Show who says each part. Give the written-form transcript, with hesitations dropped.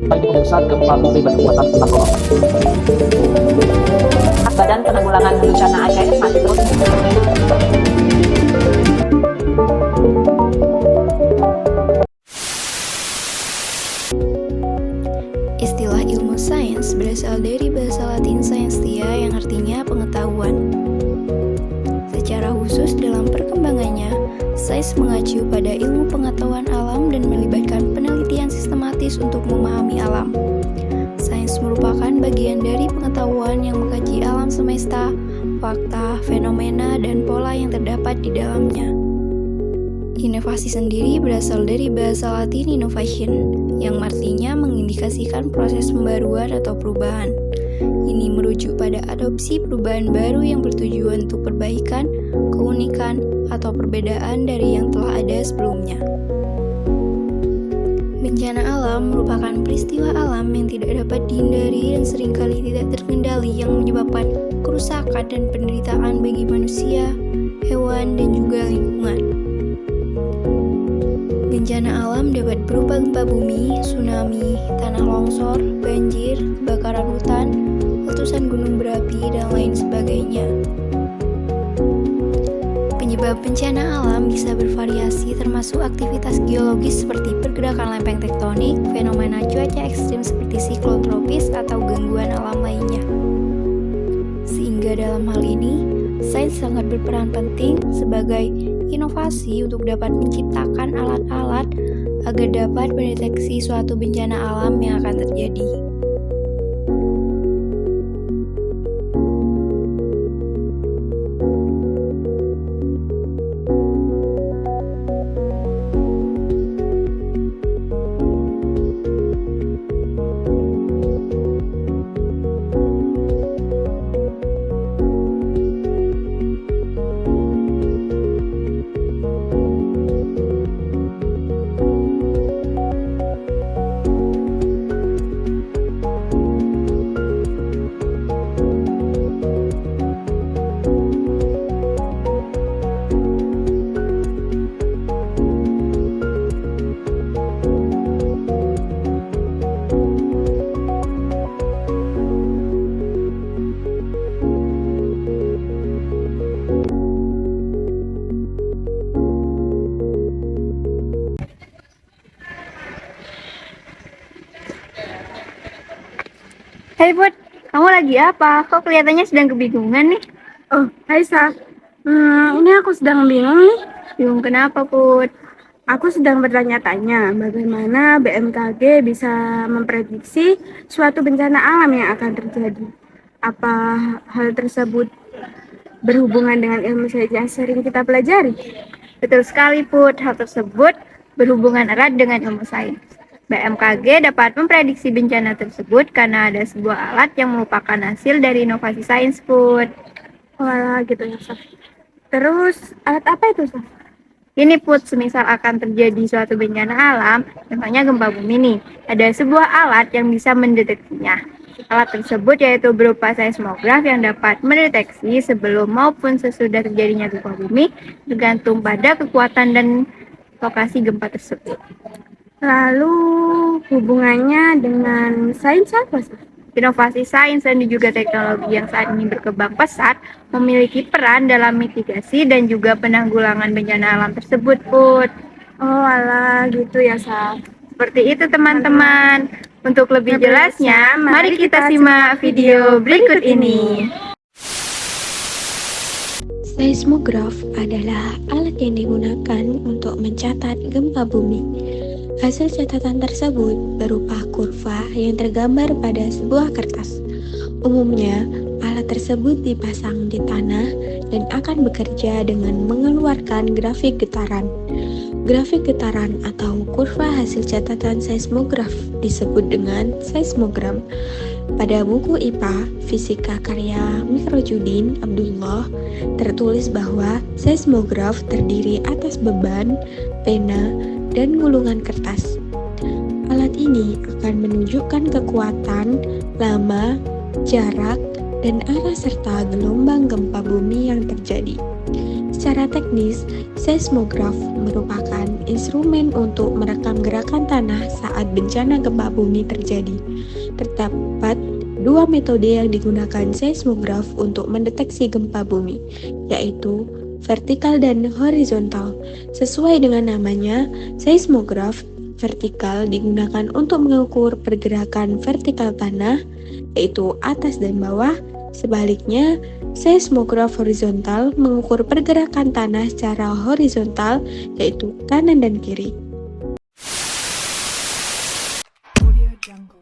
Speaker 1: Baik pemirsa, gempa bumi berkekuatan 4,4.
Speaker 2: Badan Penanggulangan Bencana Aceh masih terus
Speaker 3: Istilah ilmu sains berasal dari bahasa Latin scientia yang artinya pengetahuan. Secara khusus dalam perkembangannya, sains mengacu pada ilmu pengetahuan alam dan melibatkan penelitian sistematis untuk memahami alam. Sains merupakan bagian dari pengetahuan yang mengkaji alam semesta, fakta, fenomena, dan pola yang terdapat di dalamnya. Inovasi sendiri berasal dari bahasa Latin innovation, yang artinya mengindikasikan proses pembaruan atau perubahan. Ini merujuk pada adopsi perubahan baru yang bertujuan untuk perbaikan, keunikan, atau perbedaan dari yang telah ada sebelumnya. Bencana alam merupakan peristiwa alam yang tidak dapat dihindari dan seringkali tidak terkendali yang menyebabkan kerusakan dan penderitaan bagi manusia, hewan, dan juga lingkungan. Bencana alam dapat berupa gempa bumi, tsunami, tanah longsor, banjir, kebakaran hutan, letusan gunung berapi, dan lain sebagainya. Penyebab bencana alam bisa bervariasi termasuk aktivitas geologis seperti pergerakan lempeng tektonik, fenomena cuaca ekstrim seperti siklon tropis atau gangguan alam lainnya. Sehingga dalam hal ini, sains sangat berperan penting sebagai inovasi untuk dapat menciptakan alat-alat agar dapat mendeteksi suatu bencana alam yang akan terjadi.
Speaker 4: Hai Put, kamu lagi apa? Kok kelihatannya sedang kebingungan nih?
Speaker 5: Oh, hai Sa. Ini aku sedang bingung nih.
Speaker 4: Bingung kenapa Put?
Speaker 5: Aku sedang bertanya-tanya bagaimana BMKG bisa memprediksi suatu bencana alam yang akan terjadi. Apa hal tersebut berhubungan dengan ilmu sains yang sering kita pelajari?
Speaker 4: Betul sekali Put, hal tersebut berhubungan erat dengan ilmu sains. BMKG dapat memprediksi bencana tersebut karena ada sebuah alat yang merupakan hasil dari inovasi sains Put.
Speaker 5: Wah, gitu ya Sa. Terus alat apa itu Sa?
Speaker 4: Ini Put, semisal akan terjadi suatu bencana alam, contohnya gempa bumi nih, ada sebuah alat yang bisa mendeteksinya. Alat tersebut yaitu berupa seismograf yang dapat mendeteksi sebelum maupun sesudah terjadinya gempa bumi, tergantung pada kekuatan dan lokasi gempa tersebut.
Speaker 5: Lalu hubungannya dengan sains apa Sa?
Speaker 4: Inovasi sains dan juga teknologi yang saat ini berkembang pesat memiliki peran dalam mitigasi dan juga penanggulangan bencana alam tersebut, Put.
Speaker 5: Oh, alah, gitu ya Sa.
Speaker 4: Seperti itu teman-teman. Untuk lebih jelasnya, mari kita simak video berikut ini.
Speaker 6: Seismograf adalah alat yang digunakan untuk mencatat gempa bumi. Hasil catatan tersebut berupa kurva yang tergambar pada sebuah kertas. Umumnya, alat tersebut dipasang di tanah dan akan bekerja dengan mengeluarkan grafik getaran. Grafik getaran atau kurva hasil catatan seismograf disebut dengan seismogram. Pada buku IPA Fisika karya Mikrojudin Abdullah tertulis bahwa seismograf terdiri atas beban, pena, dan gulungan kertas. Alat ini akan menunjukkan kekuatan, lama, jarak, dan arah serta gelombang gempa bumi yang terjadi. Secara teknis, seismograf merupakan instrumen untuk merekam gerakan tanah saat bencana gempa bumi terjadi. Terdapat dua metode yang digunakan seismograf untuk mendeteksi gempa bumi, yaitu vertikal dan horizontal. Sesuai dengan namanya, seismograf vertikal digunakan untuk mengukur pergerakan vertikal tanah, yaitu atas dan bawah. Sebaliknya, seismograf horizontal mengukur pergerakan tanah secara horizontal, yaitu kanan dan kiri.
Speaker 7: Audio Jungle.